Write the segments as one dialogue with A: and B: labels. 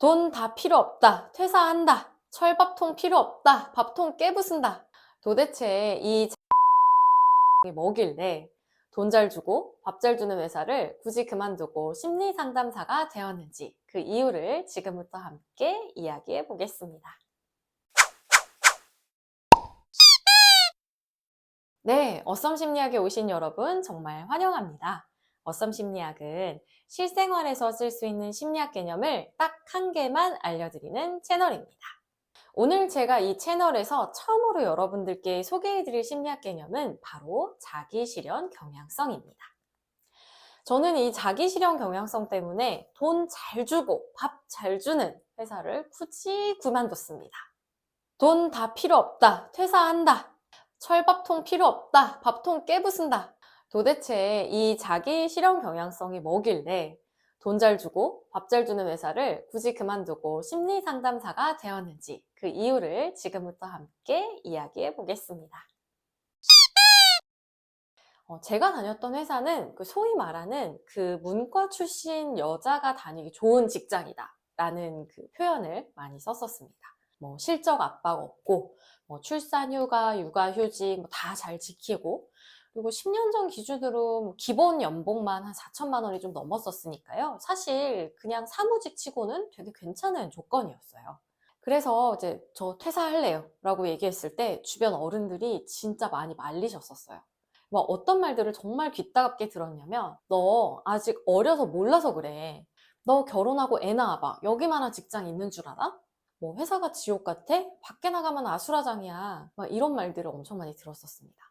A: 돈 다 필요 없다. 퇴사한다. 철밥통 필요 없다. 밥통 깨부순다. 도대체 이 이 뭐길래 돈 잘 주고 밥 잘 주는 회사를 굳이 그만두고 심리 상담사가 되었는지 그 이유를 지금부터 함께 이야기해 보겠습니다. 네, 어썸 심리학에 오신 여러분 정말 환영합니다. 어썸 심리학은 실생활에서 쓸 수 있는 심리학 개념을 딱 한 개만 알려드리는 채널입니다. 오늘 제가 이 채널에서 처음으로 여러분들께 소개해드릴 심리학 개념은 바로 자기실현 경향성입니다. 저는 이 자기실현 경향성 때문에 돈 잘 주고 밥 잘 주는 회사를 굳이 그만뒀습니다. 돈 다 필요 없다. 퇴사한다. 철밥통 필요 없다. 밥통 깨부순다. 도대체 이 자기실현 경향성이 뭐길래 돈 잘 주고 밥 잘 주는 회사를 굳이 그만두고 심리 상담사가 되었는지 그 이유를 지금부터 함께 이야기해 보겠습니다. 제가 다녔던 회사는 그 소위 말하는 그 문과 출신 여자가 다니기 좋은 직장이다 라는 그 표현을 많이 썼었습니다. 뭐 실적 압박 없고 뭐 출산 휴가, 육아휴직 뭐 다 잘 지키고, 그리고 10년 전 기준으로 뭐 기본 연봉만 한 4천만 원이 좀 넘었었으니까요. 사실 그냥 사무직 치고는 되게 괜찮은 조건이었어요. 그래서 이제 저 퇴사할래요 라고 얘기했을 때 주변 어른들이 진짜 많이 말리셨었어요. 막 어떤 말들을 정말 귀따갑게 들었냐면, 너 아직 어려서 몰라서 그래. 너 결혼하고 애 낳아봐. 여기만한 직장 있는 줄 알아? 뭐 회사가 지옥 같아? 밖에 나가면 아수라장이야. 막 이런 말들을 엄청 많이 들었었습니다.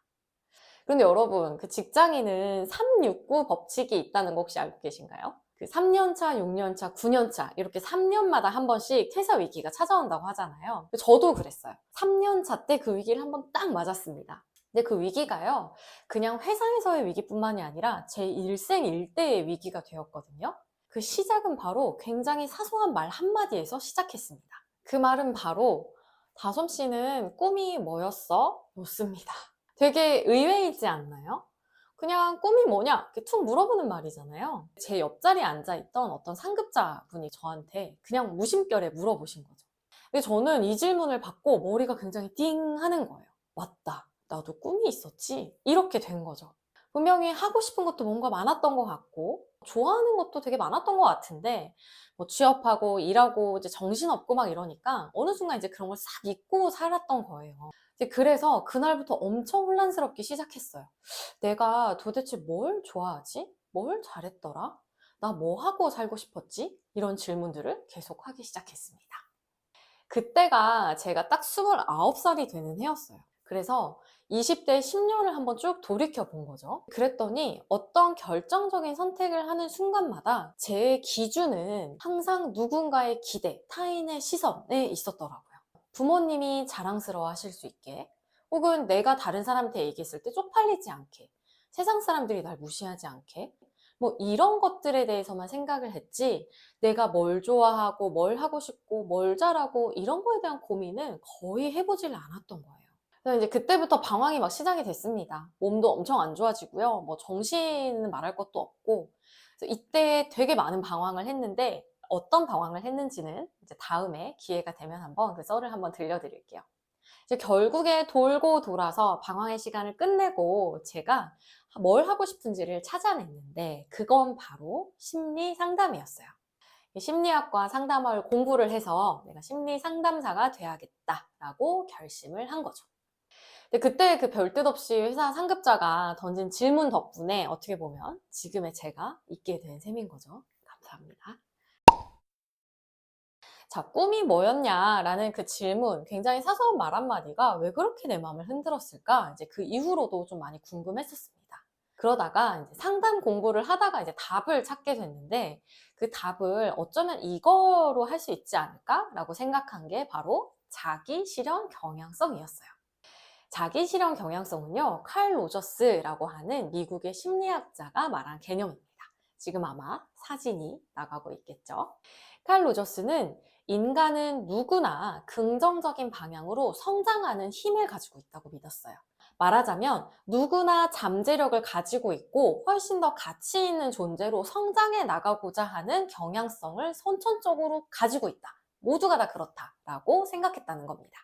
A: 그런데 여러분, 그 직장인은 369 법칙이 있다는 거 혹시 알고 계신가요? 그 3년차, 6년차, 9년차 이렇게 3년마다 한 번씩 퇴사 위기가 찾아온다고 하잖아요. 저도 그랬어요. 3년차 때 그 위기를 한 번 딱 맞았습니다. 근데 그 위기가요, 그냥 회사에서의 위기뿐만이 아니라 제 일생일대의 위기가 되었거든요. 그 시작은 바로 굉장히 사소한 말 한마디에서 시작했습니다. 그 말은 바로, 다솜 씨는 꿈이 뭐였어? 였습니다. 되게 의외이지 않나요? 그냥 꿈이 뭐냐? 이렇게 툭 물어보는 말이잖아요. 제 옆자리에 앉아있던 어떤 상급자분이 저한테 그냥 무심결에 물어보신 거죠. 근데 저는 이 질문을 받고 머리가 굉장히 띵 하는 거예요. 맞다. 나도 꿈이 있었지? 이렇게 된 거죠. 분명히 하고 싶은 것도 뭔가 많았던 것 같고, 좋아하는 것도 되게 많았던 것 같은데, 뭐 취업하고 일하고 이제 정신없고 막 이러니까 어느 순간 이제 그런 걸 싹 잊고 살았던 거예요. 이제 그래서 그날부터 엄청 혼란스럽게 시작했어요. 내가 도대체 뭘 좋아하지? 뭘 잘했더라? 나 뭐 하고 살고 싶었지? 이런 질문들을 계속 하기 시작했습니다. 그때가 제가 딱 29살이 되는 해였어요. 그래서 20대 10년을 한번 쭉 돌이켜 본 거죠. 그랬더니 어떤 결정적인 선택을 하는 순간마다 제 기준은 항상 누군가의 기대, 타인의 시선에 있었더라고요. 부모님이 자랑스러워 하실 수 있게, 혹은 내가 다른 사람한테 얘기했을 때 쪽팔리지 않게, 세상 사람들이 날 무시하지 않게, 뭐 이런 것들에 대해서만 생각을 했지, 내가 뭘 좋아하고 뭘 하고 싶고 뭘 잘하고 이런 거에 대한 고민은 거의 해보질 않았던 거예요. 그래서 이제 그때부터 방황이 막 시작이 됐습니다. 몸도 엄청 안 좋아지고요. 뭐 정신은 말할 것도 없고. 그래서 이때 되게 많은 방황을 했는데, 어떤 방황을 했는지는 이제 다음에 기회가 되면 한번 그 썰을 한번 들려드릴게요. 이제 결국에 돌고 돌아서 방황의 시간을 끝내고 제가 뭘 하고 싶은지를 찾아냈는데, 그건 바로 심리 상담이었어요. 심리학과 상담을 공부를 해서 내가 심리 상담사가 돼야겠다라고 결심을 한 거죠. 근데 그때 그 별뜻 없이 회사 상급자가 던진 질문 덕분에 어떻게 보면 지금의 제가 있게 된 셈인 거죠. 감사합니다. 자, 꿈이 뭐였냐라는 그 질문, 굉장히 사소한 말 한마디가 왜 그렇게 내 마음을 흔들었을까? 이제 그 이후로도 좀 많이 궁금했었습니다. 그러다가 이제 상담 공부를 하다가 이제 답을 찾게 됐는데, 그 답을 어쩌면 이거로 할 수 있지 않을까라고 생각한 게 바로 자기 실현 경향성이었어요. 자기 실현 경향성은요, 칼 로저스라고 하는 미국의 심리학자가 말한 개념입니다. 지금 아마 사진이 나가고 있겠죠. 칼 로저스는 인간은 누구나 긍정적인 방향으로 성장하는 힘을 가지고 있다고 믿었어요. 말하자면 누구나 잠재력을 가지고 있고 훨씬 더 가치 있는 존재로 성장해 나가고자 하는 경향성을 선천적으로 가지고 있다. 모두가 다 그렇다라고 생각했다는 겁니다.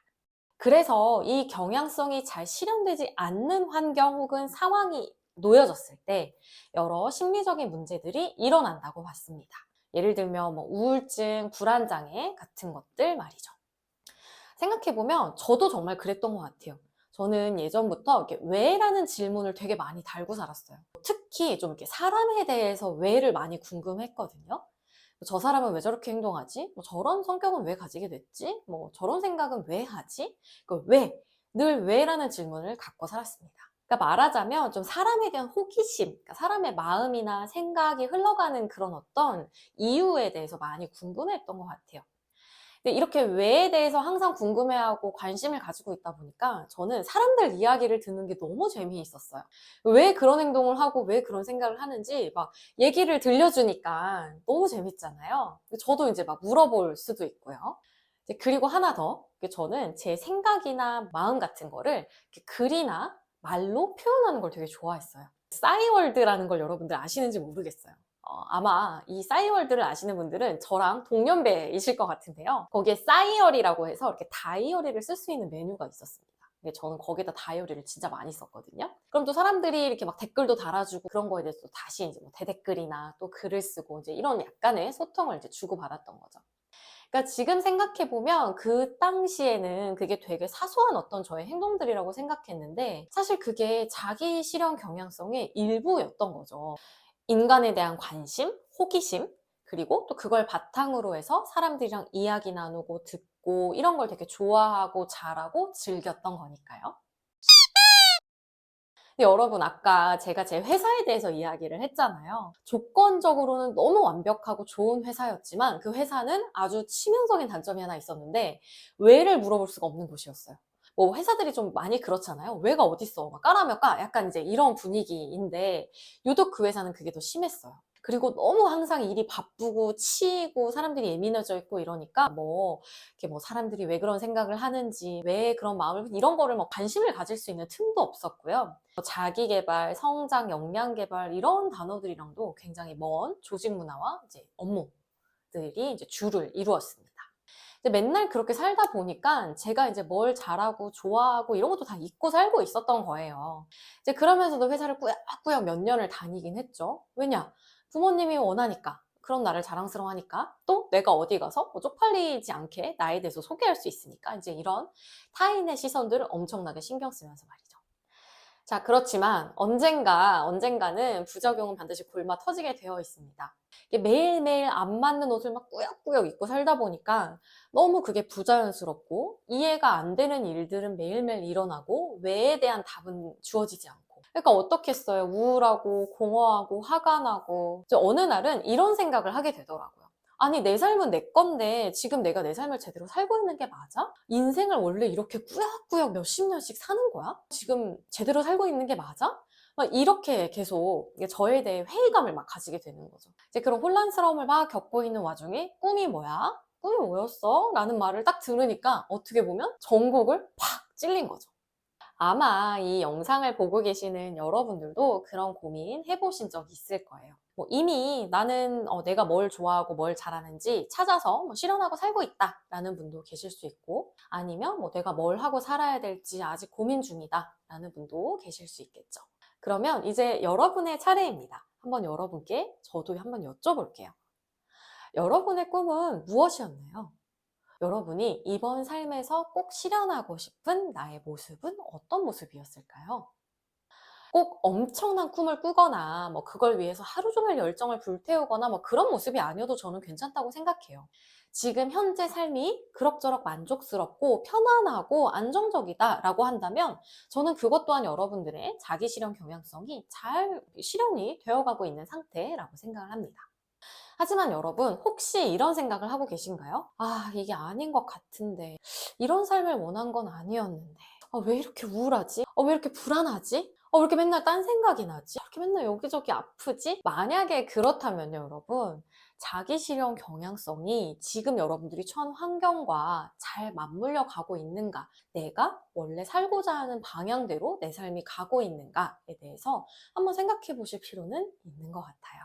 A: 그래서 이 경향성이 잘 실현되지 않는 환경 혹은 상황이 놓여졌을 때 여러 심리적인 문제들이 일어난다고 봤습니다. 예를 들면 우울증, 불안장애 같은 것들 말이죠. 생각해보면 저도 정말 그랬던 것 같아요. 저는 예전부터 이렇게 왜라는 질문을 되게 많이 달고 살았어요. 특히 좀 이렇게 사람에 대해서 왜를 많이 궁금했거든요. 저 사람은 왜 저렇게 행동하지? 저런 성격은 왜 가지게 됐지? 저런 생각은 왜 하지? 그 왜, 늘 왜라는 질문을 갖고 살았습니다. 그러니까 말하자면 좀 사람에 대한 호기심, 그러니까 사람의 마음이나 생각이 흘러가는 그런 어떤 이유에 대해서 많이 궁금했던 것 같아요. 근데 이렇게 왜에 대해서 항상 궁금해하고 관심을 가지고 있다 보니까 저는 사람들 이야기를 듣는 게 너무 재미있었어요. 왜 그런 행동을 하고 왜 그런 생각을 하는지 막 얘기를 들려주니까 너무 재밌잖아요. 저도 이제 막 물어볼 수도 있고요. 그리고 하나 더, 저는 제 생각이나 마음 같은 거를 이렇게 글이나 말로 표현하는 걸 되게 좋아했어요. 싸이월드라는 걸 여러분들 아시는지 모르겠어요. 아마 이 싸이월드를 아시는 분들은 저랑 동년배이실 것 같은데요. 거기에 싸이어리라고 해서 이렇게 다이어리를 쓸 수 있는 메뉴가 있었습니다. 근데 저는 거기에다 다이어리를 진짜 많이 썼거든요. 그럼 또 사람들이 이렇게 막 댓글도 달아주고 그런 거에 대해서 또 다시 이제 대댓글이나 또 글을 쓰고 이제 이런 약간의 소통을 이제 주고받았던 거죠. 그러니까 지금 생각해보면 그 당시에는 그게 되게 사소한 어떤 저의 행동들이라고 생각했는데 사실 그게 자기 실현 경향성의 일부였던 거죠. 인간에 대한 관심, 호기심, 그리고 또 그걸 바탕으로 해서 사람들이랑 이야기 나누고 듣고 이런 걸 되게 좋아하고 잘하고 즐겼던 거니까요. 근데 여러분 아까 제가 제 회사에 대해서 이야기를 했잖아요. 조건적으로는 너무 완벽하고 좋은 회사였지만 그 회사는 아주 치명적인 단점이 하나 있었는데 왜를 물어볼 수가 없는 곳이었어요. 회사들이 좀 많이 그렇잖아요. 왜가 어딨어? 막 까라며 까? 약간 이제 이런 분위기인데 유독 그 회사는 그게 더 심했어요. 그리고 너무 항상 일이 바쁘고 치이고 사람들이 예민해져 있고 이러니까 이렇게 사람들이 왜 그런 생각을 하는지 왜 그런 마음을 이런 거를 관심을 가질 수 있는 틈도 없었고요. 자기 개발, 성장, 역량 개발 이런 단어들이랑도 굉장히 먼 조직 문화와 이제 업무들이 이제 주를 이루었습니다. 근데 맨날 그렇게 살다 보니까 제가 이제 뭘 잘하고 좋아하고 이런 것도 다 잊고 살고 있었던 거예요. 이제 그러면서도 회사를 꾸역꾸역 몇 년을 다니긴 했죠. 왜냐? 부모님이 원하니까. 그런 나를 자랑스러워하니까 또 내가 어디 가서 쪽팔리지 않게 나에 대해서 소개할 수 있으니까 이제 이런 타인의 시선들을 엄청나게 신경 쓰면서 말이죠. 자, 그렇지만 언젠가는 부작용은 반드시 골마 터지게 되어 있습니다. 이게 매일매일 안 맞는 옷을 막 꾸역꾸역 입고 살다 보니까 너무 그게 부자연스럽고 이해가 안 되는 일들은 매일매일 일어나고 왜에 대한 답은 주어지지 않고. 그러니까 어떻겠어요? 우울하고 공허하고 화가 나고. 이제 어느 날은 이런 생각을 하게 되더라고요. 아니, 내 삶은 내 건데 지금 내가 내 삶을 제대로 살고 있는 게 맞아? 인생을 원래 이렇게 꾸역꾸역 몇십 년씩 사는 거야? 지금 제대로 살고 있는 게 맞아? 막 이렇게 계속 저에 대해 회의감을 막 가지게 되는 거죠. 이제 그런 혼란스러움을 막 겪고 있는 와중에 꿈이 뭐야? 꿈이 뭐였어? 라는 말을 딱 들으니까 어떻게 보면 전곡을 팍 찔린 거죠. 아마 이 영상을 보고 계시는 여러분들도 그런 고민 해보신 적 있을 거예요. 이미 나는 내가 뭘 좋아하고 뭘 잘하는지 찾아서 실현하고 살고 있다 라는 분도 계실 수 있고 아니면 내가 뭘 하고 살아야 될지 아직 고민 중이다 라는 분도 계실 수 있겠죠. 그러면 이제 여러분의 차례입니다. 한번 여러분께 저도 한번 여쭤볼게요. 여러분의 꿈은 무엇이었나요? 여러분이 이번 삶에서 꼭 실현하고 싶은 나의 모습은 어떤 모습이었을까요? 꼭 엄청난 꿈을 꾸거나 그걸 위해서 하루 종일 열정을 불태우거나 그런 모습이 아니어도 저는 괜찮다고 생각해요. 지금 현재 삶이 그럭저럭 만족스럽고 편안하고 안정적이다라고 한다면 저는 그것 또한 여러분들의 자기 실현 경향성이 잘 실현이 되어가고 있는 상태라고 생각을 합니다. 하지만 여러분 혹시 이런 생각을 하고 계신가요? 아, 이게 아닌 것 같은데 이런 삶을 원한 건 아니었는데 왜 이렇게 우울하지? 왜 이렇게 불안하지? 왜 이렇게 맨날 딴 생각이 나지? 왜 이렇게 맨날 여기저기 아프지? 만약에 그렇다면요 여러분 자기 실현 경향성이 지금 여러분들이 처한 환경과 잘 맞물려 가고 있는가, 내가 원래 살고자 하는 방향대로 내 삶이 가고 있는가에 대해서 한번 생각해 보실 필요는 있는 것 같아요.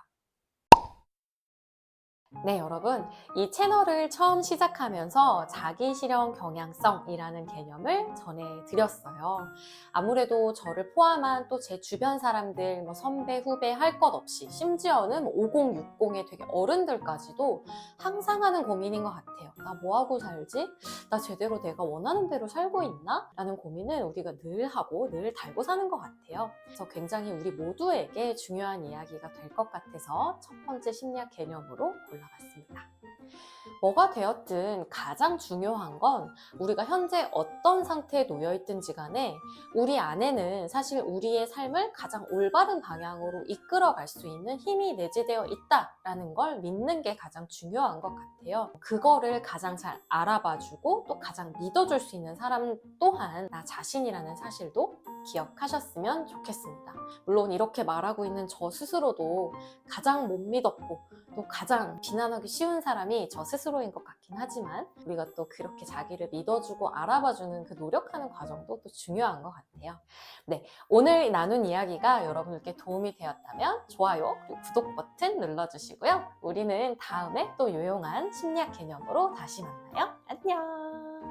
A: 네, 여러분. 이 채널을 처음 시작하면서 자기 실현 경향성이라는 개념을 전해드렸어요. 아무래도 저를 포함한 또 제 주변 사람들, 뭐 선배, 후배 할 것 없이, 심지어는 5060의 되게 어른들까지도 항상 하는 고민인 것 같아요. 나 뭐하고 살지? 나 제대로 내가 원하는 대로 살고 있나? 라는 고민은 우리가 늘 하고 늘 달고 사는 것 같아요. 그래서 굉장히 우리 모두에게 중요한 이야기가 될 것 같아서 첫 번째 심리학 개념으로 골라봤습니다. 뭐가 되었든 가장 중요한 건 우리가 현재 어떤 상태에 놓여 있든지 간에 우리 안에는 사실 우리의 삶을 가장 올바른 방향으로 이끌어갈 수 있는 힘이 내재되어 있다라는 걸 믿는 게 가장 중요한 것 같아요. 그거를 가장 잘 알아봐주고 또 가장 믿어줄 수 있는 사람 또한 나 자신이라는 사실도 기억하셨으면 좋겠습니다. 물론 이렇게 말하고 있는 저 스스로도 가장 못 믿었고 또 가장 비난하기 쉬운 사람이 저 스스로인 것 같긴 하지만 우리가 또 그렇게 자기를 믿어주고 알아봐주는 그 노력하는 과정도 또 중요한 것 같아요. 네, 오늘 나눈 이야기가 여러분께 도움이 되었다면 좋아요 그리고 구독 버튼 눌러주시고요. 우리는 다음에 또 유용한 심리학 개념으로 다시 만나요. 안녕!